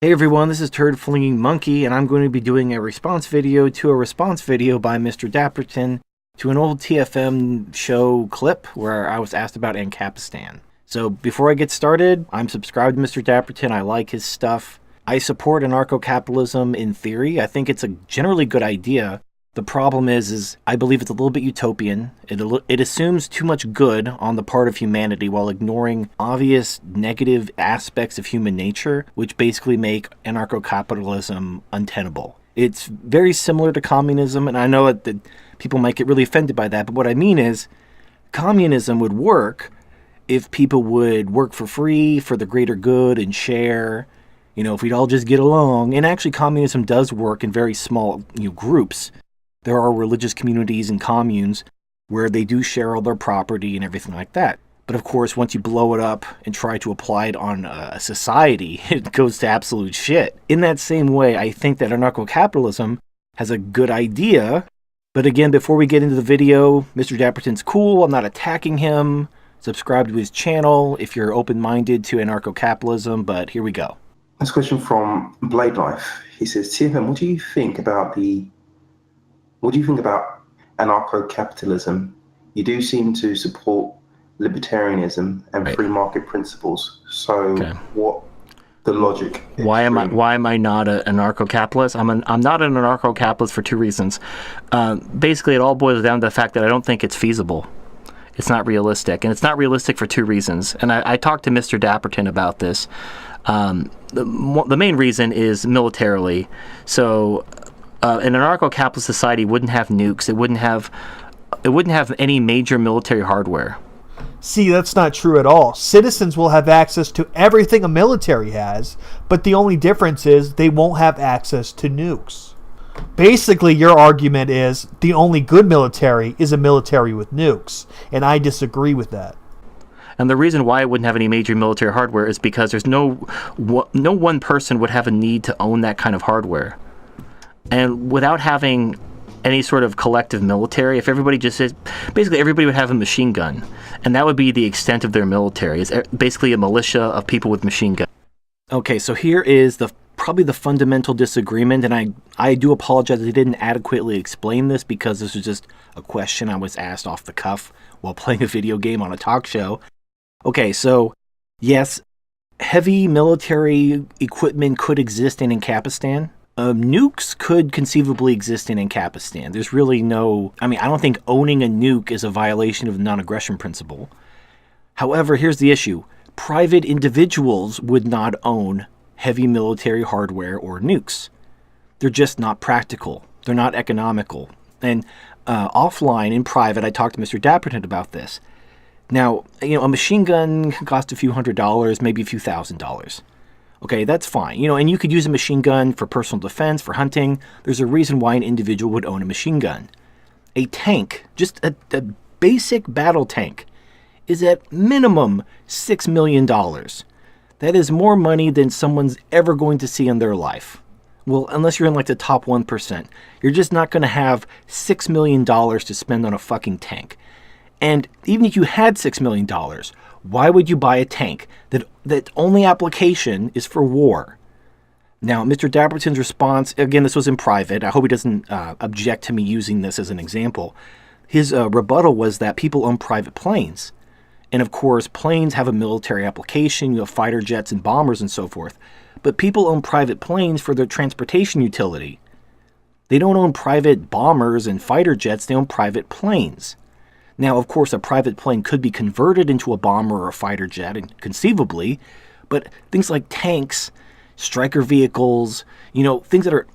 Hey everyone, this is Turd Flinging Monkey, and I'm going to be doing a response video to a response video by Mr. Dapperton to an old TFM show clip where I was asked about Ancapistan. So before I get started, I'm subscribed to Mr. Dapperton. I like his stuff. I support anarcho-capitalism in theory. I think it's a generally good idea. The problem is I believe it's a little bit utopian. It assumes too much good on the part of humanity while ignoring obvious negative aspects of human nature, which basically make anarcho-capitalism untenable. It's very similar to communism, and I know that people might get really offended by that, but what I mean is communism would work if people would work for free for the greater good and share, if we'd all just get along. And actually communism does work in very small groups. There are religious communities and communes where they do share all their property and everything like that. But of course, once you blow it up and try to apply it on a society, it goes to absolute shit. In that same way, I think that anarcho-capitalism has a good idea. But again, before we get into the video, Mr. Dapperton's cool. I'm not attacking him. Subscribe to his channel if you're open-minded to anarcho-capitalism, but here we go. Next question from Blade Life. He says, TFM, what do you think about anarcho-capitalism? You do seem to support libertarianism and free market principles. So what the logic? Why am I not an anarcho-capitalist? I'm not an anarcho-capitalist for two reasons. Basically, it all boils down to the fact that I don't think it's feasible. It's not realistic, and it's not realistic for two reasons. And I talked to Mr. Dapperton about this. The main reason is militarily. So an anarcho-capitalist society wouldn't have nukes. It wouldn't have any major military hardware. See, that's not true at all. Citizens will have access to everything a military has, but the only difference is they won't have access to nukes. Basically, your argument is the only good military is a military with nukes, and I disagree with that. And the reason why it wouldn't have any major military hardware is because there's no one person would have a need to own that kind of hardware. And without having any sort of collective military, if everybody just says, basically everybody would have a machine gun, and that would be the extent of their military. It's basically a militia of people with machine guns. Okay, so here is probably the fundamental disagreement, and I do apologize I didn't adequately explain this because this was just a question I was asked off the cuff while playing a video game on a talk show. Okay, so yes, heavy military equipment could exist in Ancapistan. Nukes could conceivably exist in Ancapistan. There's really I don't think owning a nuke is a violation of the non-aggression principle. However, here's the issue. Private individuals would not own heavy military hardware or nukes. They're just not practical. They're not economical. And offline, in private, I talked to Mr. Dapperton about this. Now, a machine gun can cost a few $100s, maybe a few $1,000s. Okay, that's fine. And you could use a machine gun for personal defense, for hunting. There's a reason why an individual would own a machine gun. A tank, just a basic battle tank, is at minimum $6 million. That is more money than someone's ever going to see in their life. Well, unless you're in the top 1%. You're just not going to have $6 million to spend on a fucking tank. And even if you had $6 million, why would you buy a tank that only application is for war? Now, Mr. Dapperton's response, again, this was in private. I hope he doesn't object to me using this as an example. His rebuttal was that people own private planes. And of course, planes have a military application. You have fighter jets and bombers and so forth. But people own private planes for their transportation utility. They don't own private bombers and fighter jets. They own private planes. Now, of course, a private plane could be converted into a bomber or a fighter jet, and conceivably, but things like tanks, striker vehicles, things that are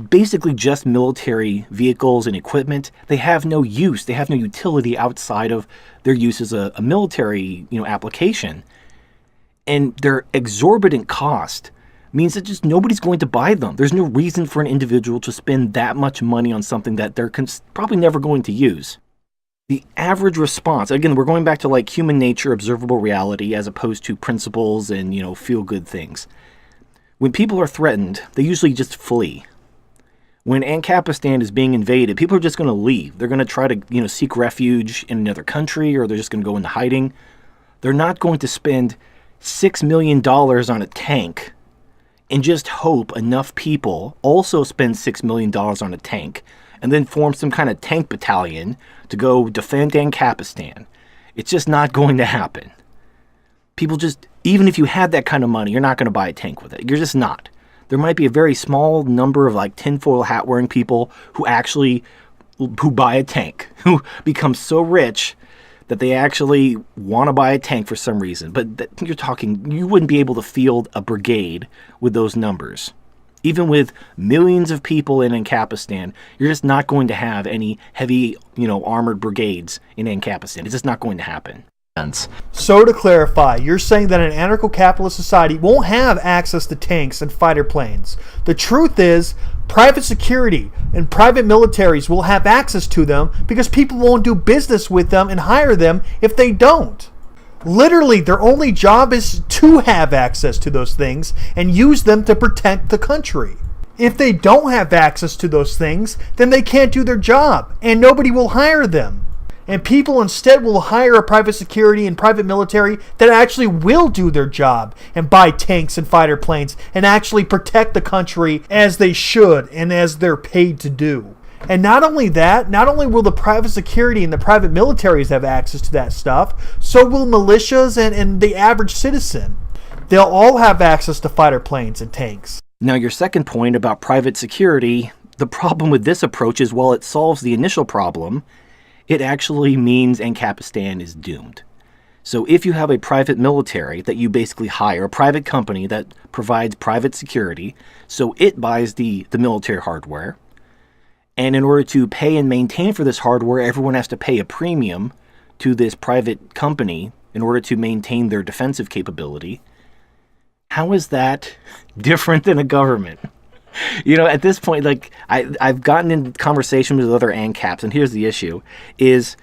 basically just military vehicles and equipment, they have no use. They have no utility outside of their use as a military, application. And their exorbitant cost means that just nobody's going to buy them. There's no reason for an individual to spend that much money on something that they're probably never going to use. The average response, again, we're going back to human nature, observable reality, as opposed to principles and, feel-good things. When people are threatened, they usually just flee. When Ancapistan is being invaded, people are just going to leave. They're going to try to, seek refuge in another country, or they're just going to go into hiding. They're not going to spend $6 million on a tank and just hope enough people also spend $6 million on a tank and then form some kind of tank battalion to go defend Ancapistan. It's just not going to happen. People just, even if you had that kind of money, you're not going to buy a tank with it. You're just not. There might be a very small number of like tinfoil hat wearing people who buy a tank, who become so rich that they actually want to buy a tank for some reason. But you wouldn't be able to field a brigade with those numbers. Even with millions of people in Ancapistan, you're just not going to have any heavy, armored brigades in Ancapistan. It's just not going to happen. So to clarify, you're saying that an anarcho-capitalist society won't have access to tanks and fighter planes. The truth is, private security and private militaries will have access to them because people won't do business with them and hire them if they don't. Literally, their only job is to have access to those things and use them to protect the country. If they don't have access to those things, then they can't do their job and nobody will hire them. And people instead will hire a private security and private military that actually will do their job and buy tanks and fighter planes and actually protect the country as they should and as they're paid to do. And not only that, not only will the private security and the private militaries have access to that stuff, so will militias and the average citizen. They'll all have access to fighter planes and tanks. Now, your second point about private security, the problem with this approach is while it solves the initial problem, it actually means Ancapistan is doomed. So if you have a private military that you basically hire, a private company that provides private security, so it buys the military hardware, and in order to pay and maintain for this hardware, everyone has to pay a premium to this private company in order to maintain their defensive capability, how is that different than a government? At this point, I've gotten in conversation with other ANCAPs, and here's the issue: is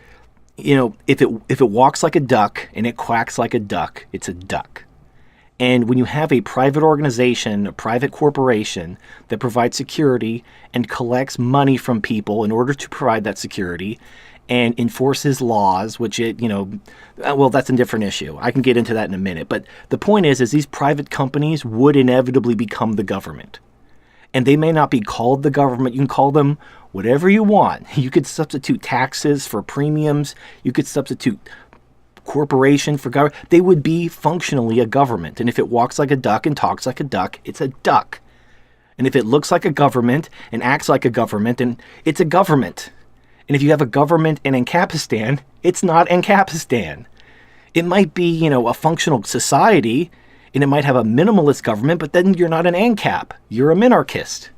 if it walks like a duck and it quacks like a duck, it's a duck. And when you have a private organization, a private corporation that provides security and collects money from people in order to provide that security and enforces laws, which that's a different issue. I can get into that in a minute. But the point is these private companies would inevitably become the government. And they may not be called the government. You can call them whatever you want. You could substitute taxes for premiums. You could substitute corporation for government. They would be functionally a government. And if it walks like a duck and talks like a duck, it's a duck. And if it looks like a government and acts like a government, then it's a government. And if you have a government in Ancapistan, it's not Ancapistan. It might be, a functional society, and it might have a minimalist government, but then you're not an ANCAP. You're a Minarchist.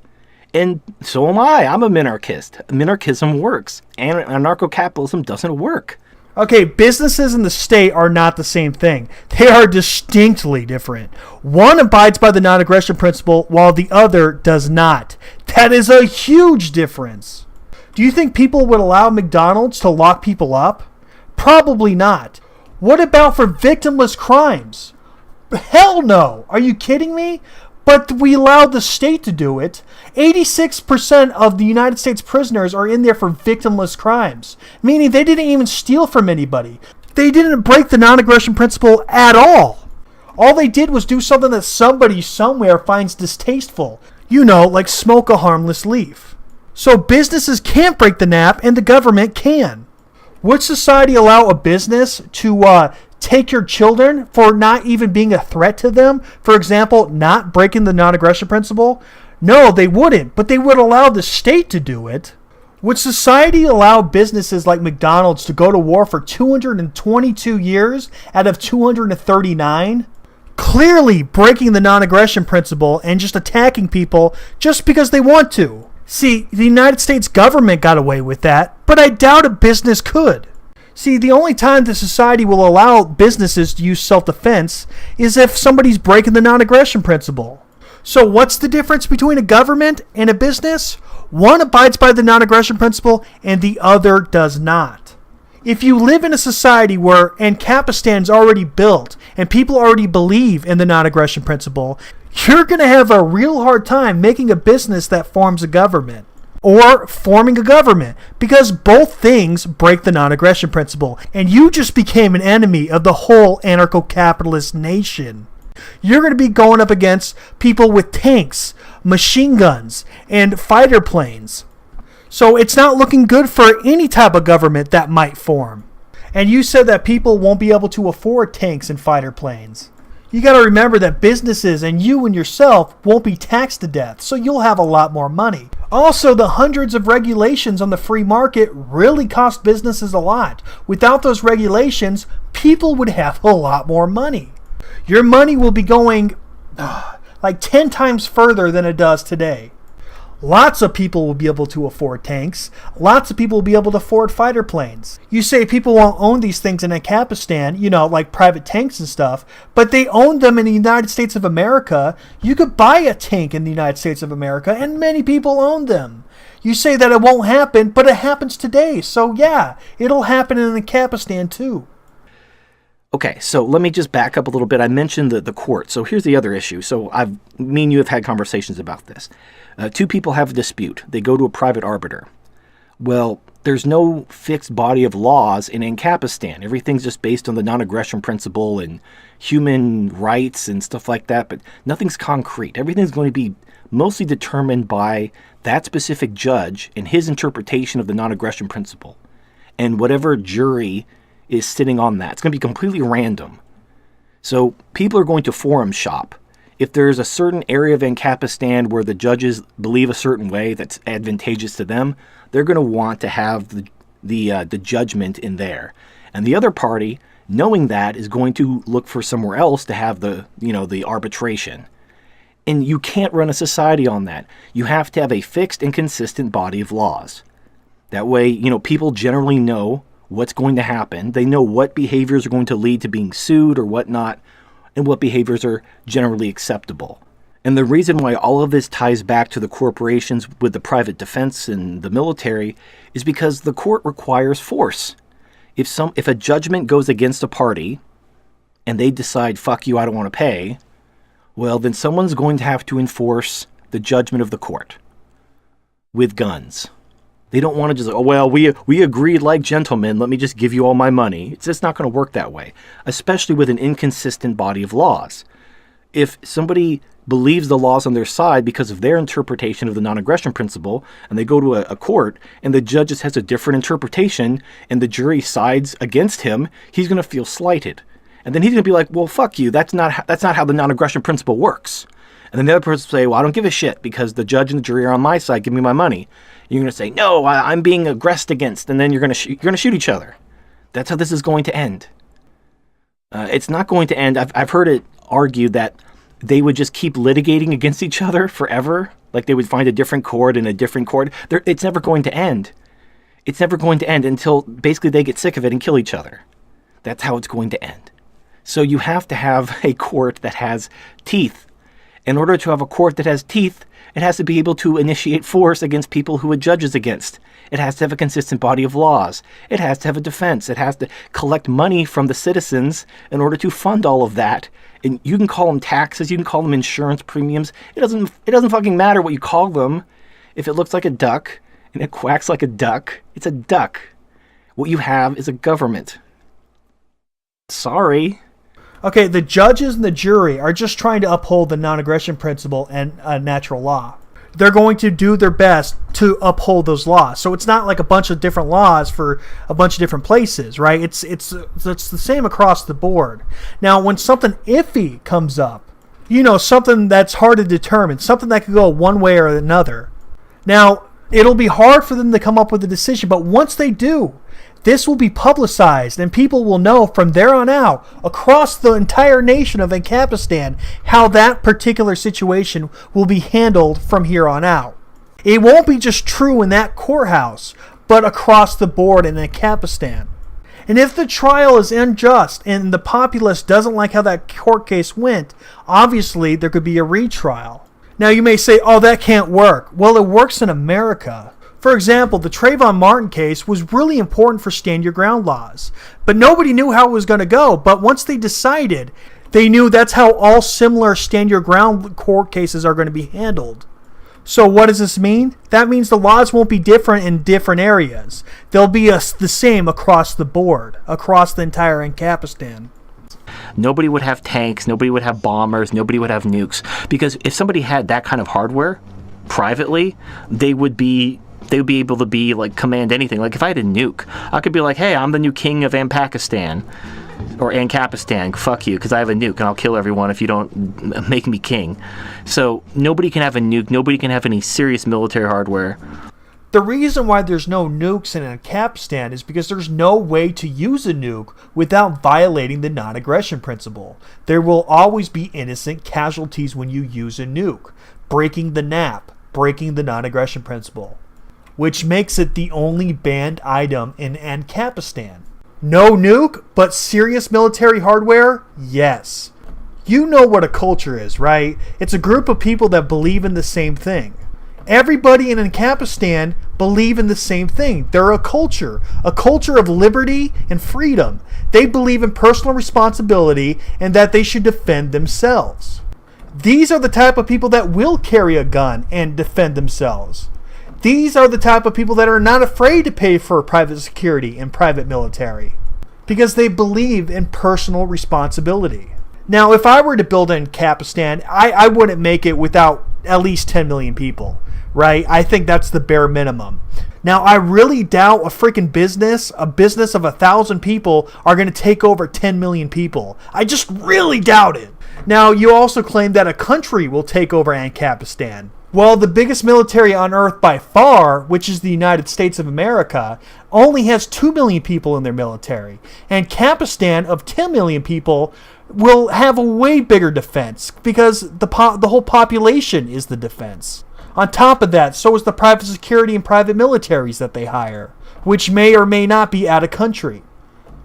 And so am I. I'm a Minarchist. Minarchism works. And anarcho-capitalism doesn't work. Okay, businesses and the state are not the same thing. They are distinctly different. One abides by the non-aggression principle, while the other does not. That is a huge difference. Do you think people would allow McDonald's to lock people up? Probably not. What about for victimless crimes? Hell no! Are you kidding me? But we allowed the state to do it. 86% of the United States prisoners are in there for victimless crimes, meaning they didn't even steal from anybody. They didn't break the non-aggression principle at all. All they did was do something that somebody somewhere finds distasteful. Like smoke a harmless leaf. So businesses can't break the NAP and the government can. Would society allow a business to take your children for not even being a threat to them? For example, not breaking the non-aggression principle? No, they wouldn't, but they would allow the state to do it. Would society allow businesses like McDonald's to go to war for 222 years out of 239? Clearly breaking the non-aggression principle and just attacking people just because they want to. See, the United States government got away with that, but I doubt a business could. See, the only time the society will allow businesses to use self-defense is if somebody's breaking the non-aggression principle. So what's the difference between a government and a business? One abides by the non-aggression principle and the other does not. If you live in a society where Ancapistan's already built and people already believe in the non-aggression principle, you're going to have a real hard time making a business that forms a government. Or forming a government, because both things break the non-aggression principle, and you just became an enemy of the whole anarcho-capitalist nation. You're going to be going up against people with tanks, machine guns, and fighter planes. So it's not looking good for any type of government that might form. And you said that people won't be able to afford tanks and fighter planes. You got to remember that businesses and you and yourself won't be taxed to death, so you'll have a lot more money. Also, the hundreds of regulations on the free market really cost businesses a lot. Without those regulations, people would have a lot more money. Your money will be going like 10 times further than it does today. Lots of people will be able to afford tanks. Lots of people will be able to afford fighter planes. You say people won't own these things in Ancapistan, like private tanks and stuff, but they own them in the United States of America. You could buy a tank in the United States of America, and many people own them. You say that it won't happen, but it happens today. So yeah, it'll happen in Ancapistan too. Okay, so let me just back up a little bit. I mentioned the court. So here's the other issue. So me and you have had conversations about this. Two people have a dispute. They go to a private arbiter. Well, there's no fixed body of laws in Ancapistan. Everything's just based on the non-aggression principle and human rights and stuff like that, but nothing's concrete. Everything's going to be mostly determined by that specific judge and his interpretation of the non-aggression principle. And whatever jury is sitting on that. It's going to be completely random. So people are going to forum shop. If there's a certain area of Ancapistan where the judges believe a certain way that's advantageous to them, they're going to want to have the judgment in there. And the other party, knowing that, is going to look for somewhere else to have the arbitration. And you can't run a society on that. You have to have a fixed and consistent body of laws. That way, people generally know what's going to happen. They know what behaviors are going to lead to being sued or whatnot, and what behaviors are generally acceptable. And the reason why all of this ties back to the corporations with the private defense and the military is because the court requires force. If a judgment goes against a party and they decide, fuck you, I don't want to pay, well, then someone's going to have to enforce the judgment of the court with guns. They don't want to just, we agreed like gentlemen, let me just give you all my money. It's just not going to work that way, especially with an inconsistent body of laws. If somebody believes the law's on their side because of their interpretation of the non-aggression principle, and they go to a court, and the judge just has a different interpretation, and the jury sides against him, he's going to feel slighted. And then he's going to be like, well, fuck you, that's not how the non-aggression principle works. And then the other person will say, well, I don't give a shit because the judge and the jury are on my side, give me my money. You're going to say, no, I'm being aggressed against, and then you're going to shoot each other. That's how this is going to end. It's not going to end. I've heard it argued that they would just keep litigating against each other forever. Like they would find a different court and a different court. It's never going to end. It's never going to end until basically they get sick of it and kill each other. That's how it's going to end. So you have to have a court that has teeth. In order to have a court that has teeth, it has to be able to initiate force against people who it judges against. It has to have a consistent body of laws. It has to have a defense. It has to collect money from the citizens in order to fund all of that. And you can call them taxes. You can call them insurance premiums. It doesn't fucking matter what you call them. If it looks like a duck and it quacks like a duck, it's a duck. What you have is a government. Sorry. Okay, the judges and the jury are just trying to uphold the non-aggression principle and natural law. They're going to do their best to uphold those laws. So it's not like a bunch of different laws for a bunch of different places, right? It's the same across the board. Now, when something iffy comes up, something that's hard to determine, something that could go one way or another. Now, it'll be hard for them to come up with a decision, but once they do, this will be publicized, and people will know from there on out, across the entire nation of Ancapistan, how that particular situation will be handled from here on out. It won't be just true in that courthouse, but across the board in Ancapistan. And if the trial is unjust and the populace doesn't like how that court case went, obviously there could be a retrial. Now you may say, oh, that can't work. Well, it works in America. For example, the Trayvon Martin case was really important for stand your ground laws. But nobody knew how it was going to go. But once they decided, they knew that's how all similar stand your ground court cases are going to be handled. So what does this mean? That means the laws won't be different in different areas. They'll be the same across the board, across the entire Ancapistan. Nobody would have tanks, nobody would have bombers, nobody would have nukes. Because if somebody had that kind of hardware privately, they would be able to be like command anything. Like if I had a nuke, I could be like, hey, I'm the new king of Pakistan or Ancapistan, fuck you, because I have a nuke and I'll kill everyone if you don't make me king. So nobody can have a nuke, nobody can have any serious military hardware. The reason why there's no nukes in Ancapistan is because there's no way to use a nuke without violating the non-aggression principle. There will always be innocent casualties when you use a nuke, breaking the NAP, breaking the non-aggression principle, which makes it the only banned item in Ancapistan. No nuke, but serious military hardware? Yes. You know what a culture is, right? It's a group of people that believe in the same thing. Everybody in Ancapistan believe in the same thing. They're a culture of liberty and freedom. They believe in personal responsibility and that they should defend themselves. These are the type of people that will carry a gun and defend themselves. These are the type of people that are not afraid to pay for private security and private military because they believe in personal responsibility. Now, if I were to build in Ancapistan, I wouldn't make it without at least 10 million people, right? I think that's the bare minimum. Now, I really doubt a business of 1,000 people are going to take over 10 million people. I just really doubt it. Now, you also claim that a country will take over Ancapistan. Well, the biggest military on Earth by far, which is the United States of America, only has 2 million people in their military. And Ancapistan, of 10 million people, will have a way bigger defense because the whole population is the defense. On top of that, so is the private security and private militaries that they hire, which may or may not be out of country.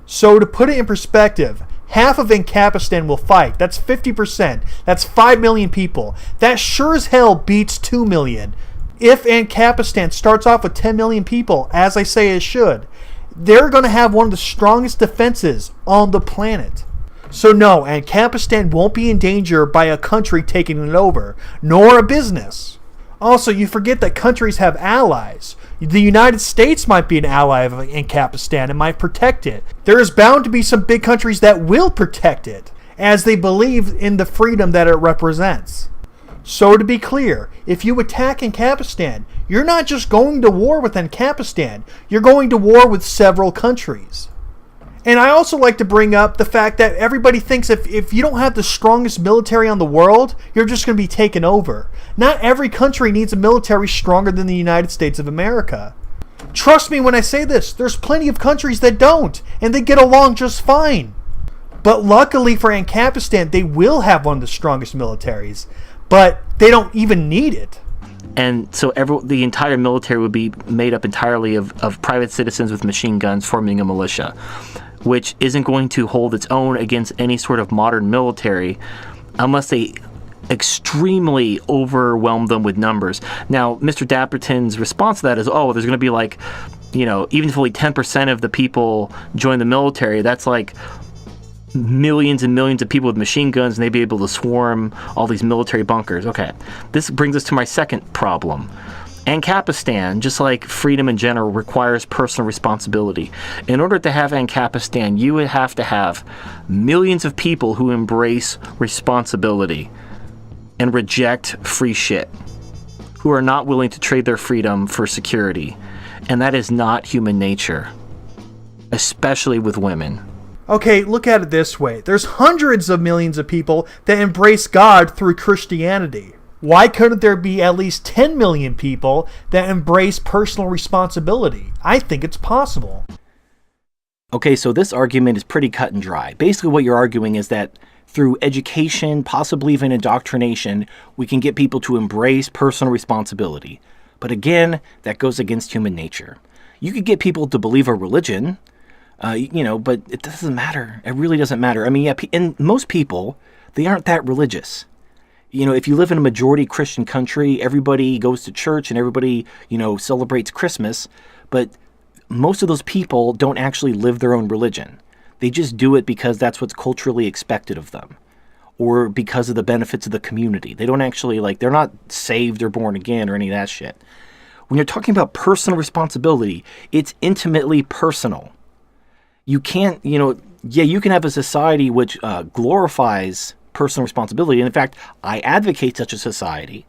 So to put it in perspective, half of Ancapistan will fight. That's 50%. That's 5 million people. That sure as hell beats 2 million. If Ancapistan starts off with 10 million people, as I say it should, they're going to have one of the strongest defenses on the planet. So no, Ancapistan won't be in danger by a country taking it over, nor a business. Also, you forget that countries have allies. The United States might be an ally of Ancapistan and might protect it. There is bound to be some big countries that will protect it, as they believe in the freedom that it represents. So to be clear, if you attack Ancapistan, you're not just going to war with Ancapistan, you're going to war with several countries. And I also like to bring up the fact that everybody thinks if you don't have the strongest military on the world, you're just going to be taken over. Not every country needs a military stronger than the United States of America. Trust me when I say this, there's plenty of countries that don't, and they get along just fine. But luckily for Ancapistan, they will have one of the strongest militaries, but they don't even need it. And so the entire military would be made up entirely of private citizens with machine guns forming a militia, which isn't going to hold its own against any sort of modern military unless they extremely overwhelm them with numbers. Now, Mr. Dapperton's response to that is, oh, there's going to be like, even if only 10% of the people join the military, that's like millions and millions of people with machine guns, and they'd be able to swarm all these military bunkers. Okay, this brings us to my second problem. Ancapistan, just like freedom in general, requires personal responsibility. In order to have Ancapistan, you would have to have millions of people who embrace responsibility and reject free shit, who are not willing to trade their freedom for security. And that is not human nature, especially with women. Okay, look at it this way. There's hundreds of millions of people that embrace God through Christianity. Why couldn't there be at least 10 million people that embrace personal responsibility? I think it's possible. Okay, so this argument is pretty cut and dry. Basically what you're arguing is that through education, possibly even indoctrination, we can get people to embrace personal responsibility. But again, that goes against human nature. You could get people to believe a religion, but it doesn't matter. It really doesn't matter. I mean, and most people, they aren't that religious. If you live in a majority Christian country, everybody goes to church and everybody, celebrates Christmas. But most of those people don't actually live their own religion. They just do it because that's what's culturally expected of them, or because of the benefits of the community. They don't actually, they're not saved or born again or any of that shit. When you're talking about personal responsibility, it's intimately personal. You can't, Yeah, you can have a society which glorifies personal responsibility. And in fact, I advocate such a society.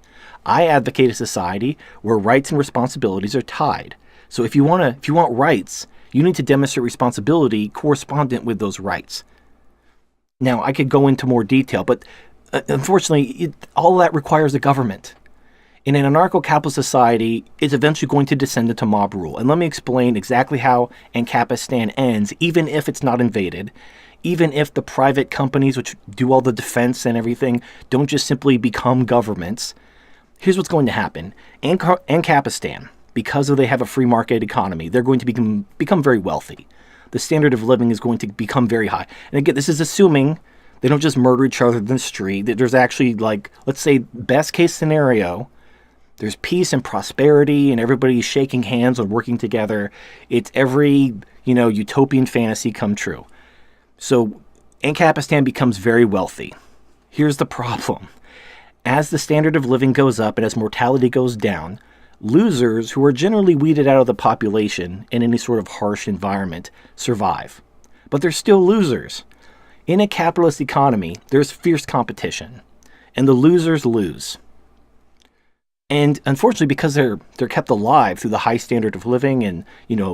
I advocate a society where rights and responsibilities are tied. So if you want rights, you need to demonstrate responsibility correspondent with those rights. Now, I could go into more detail, but unfortunately, all that requires a government. In an anarcho-capitalist society, it's eventually going to descend into mob rule. And let me explain exactly how Ancapistan ends, even if it's not invaded, even if the private companies which do all the defense and everything don't just simply become governments. Here's what's going to happen. Ancapistan, because they have a free market economy, they're going to become very wealthy. The standard of living is going to become very high. And again, this is assuming they don't just murder each other in the street. There's actually, like, let's say, best case scenario, there's peace and prosperity and everybody's shaking hands and working together. It's every, utopian fantasy come true. So Ancapistan becomes very wealthy. Here's the problem. As the standard of living goes up and as mortality goes down, losers who are generally weeded out of the population in any sort of harsh environment survive. But they're still losers. In a capitalist economy, there's fierce competition, and the losers lose. And unfortunately, because they're kept alive through the high standard of living and,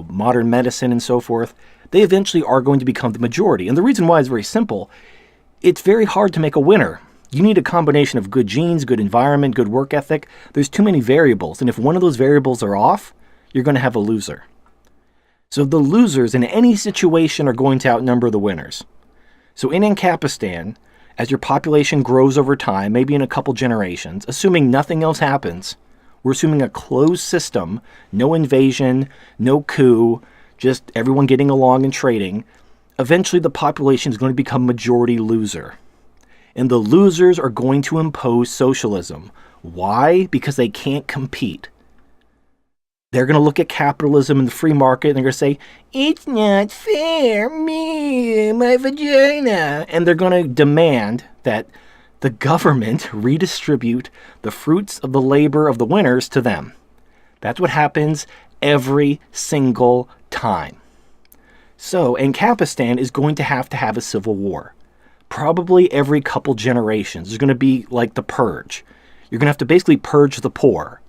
modern medicine and so forth, they eventually are going to become the majority. And the reason why is very simple. It's very hard to make a winner. You need a combination of good genes, good environment, good work ethic. There's too many variables. And if one of those variables are off, you're going to have a loser. So the losers in any situation are going to outnumber the winners. So in Ancapistan, as your population grows over time, maybe in a couple generations, assuming nothing else happens, we're assuming a closed system, no invasion, no coup, just everyone getting along and trading, eventually the population is going to become majority loser. And the losers are going to impose socialism. Why? Because they can't compete. They're going to look at capitalism and the free market and they're going to say, it's not fair, me, my vagina. And they're going to demand that the government redistribute the fruits of the labor of the winners to them. That's what happens every single time. So Ancapistan is going to have a civil war. Probably every couple generations. There's going to be like the purge. You're going to have to basically purge the poor.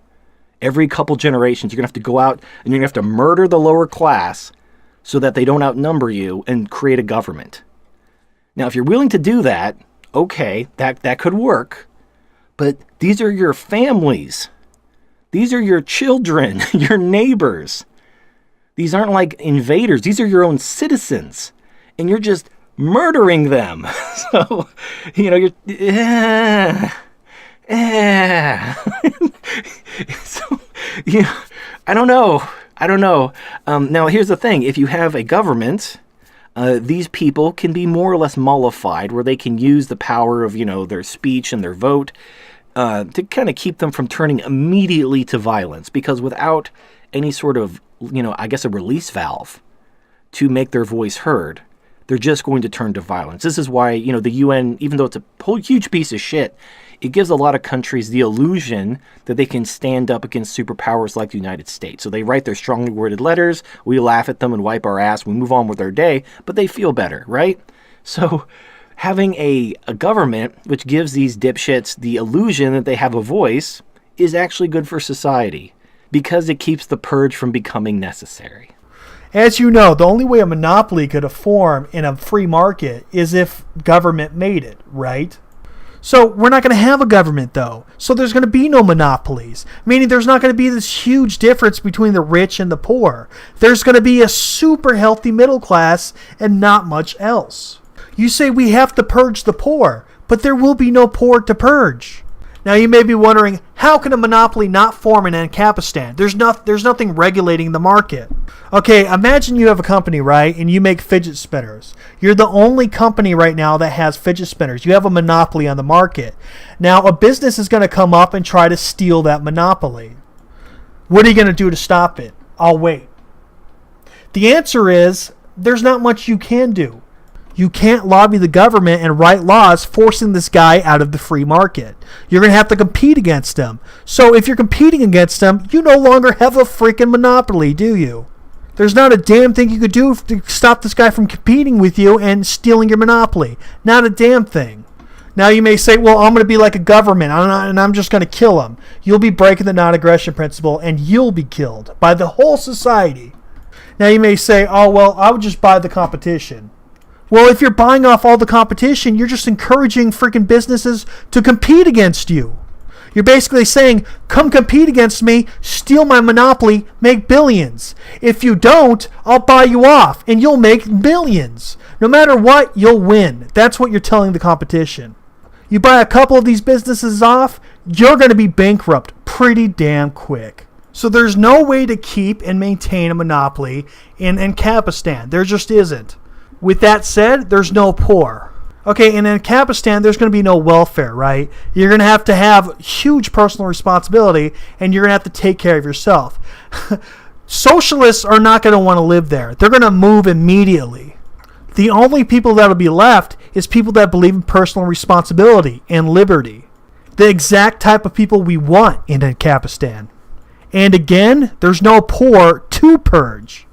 Every couple generations, you're going to have to go out and you're going to have to murder the lower class so that they don't outnumber you and create a government. Now, if you're willing to do that, okay, that could work. But these are your families. These are your children, your neighbors. These aren't like invaders. These are your own citizens. And you're just murdering them. So, you're... So, I don't know. Now, here's the thing. If you have a government, these people can be more or less mollified, where they can use the power of, their speech and their vote to kind of keep them from turning immediately to violence. Because without any sort of, a release valve to make their voice heard, they're just going to turn to violence. This is why, the UN, even though it's a whole huge piece of shit, it gives a lot of countries the illusion that they can stand up against superpowers like the United States. So they write their strongly worded letters, we laugh at them and wipe our ass, we move on with our day, but they feel better, right? So having a government which gives these dipshits the illusion that they have a voice is actually good for society because it keeps the purge from becoming necessary. As you know, the only way a monopoly could form in a free market is if government made it, right? So we're not going to have a government, though. So there's going to be no monopolies, meaning there's not going to be this huge difference between the rich and the poor. There's going to be a super healthy middle class and not much else. You say we have to purge the poor, but there will be no poor to purge. Now you may be wondering, how can a monopoly not form in Ancapistan? There's nothing regulating the market. Okay, imagine you have a company, right, and you make fidget spinners. You're the only company right now that has fidget spinners. You have a monopoly on the market. Now a business is going to come up and try to steal that monopoly. What are you going to do to stop it? I'll wait. The answer is, there's not much you can do. You can't lobby the government and write laws forcing this guy out of the free market. You're going to have to compete against him. So if you're competing against him, you no longer have a freaking monopoly, do you? There's not a damn thing you could do to stop this guy from competing with you and stealing your monopoly. Not a damn thing. Now you may say, well, I'm going to be like a government, and I'm just going to kill him. You'll be breaking the non-aggression principle, and you'll be killed by the whole society. Now you may say, oh, well, I would just buy the competition. Well, if you're buying off all the competition, you're just encouraging freaking businesses to compete against you. You're basically saying, come compete against me, steal my monopoly, make billions. If you don't, I'll buy you off, and you'll make millions. No matter what, you'll win. That's what you're telling the competition. You buy a couple of these businesses off, you're going to be bankrupt pretty damn quick. So there's no way to keep and maintain a monopoly in Ancapistan. There just isn't. With that said, there's no poor. Okay, and in Ancapistan, there's going to be no welfare, right? You're going to have huge personal responsibility, and you're going to have to take care of yourself. Socialists are not going to want to live there. They're going to move immediately. The only people that will be left is people that believe in personal responsibility and liberty. The exact type of people we want in Ancapistan. And again, there's no poor to purge.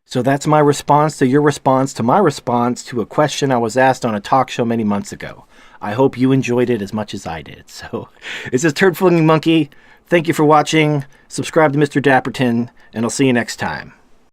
So that's my response to your response to my response to a question I was asked on a talk show many months ago. I hope you enjoyed it as much as I did. So, this is Turd Flinging Monkey. Thank you for watching. Subscribe to Mr. Dapperton, and I'll see you next time.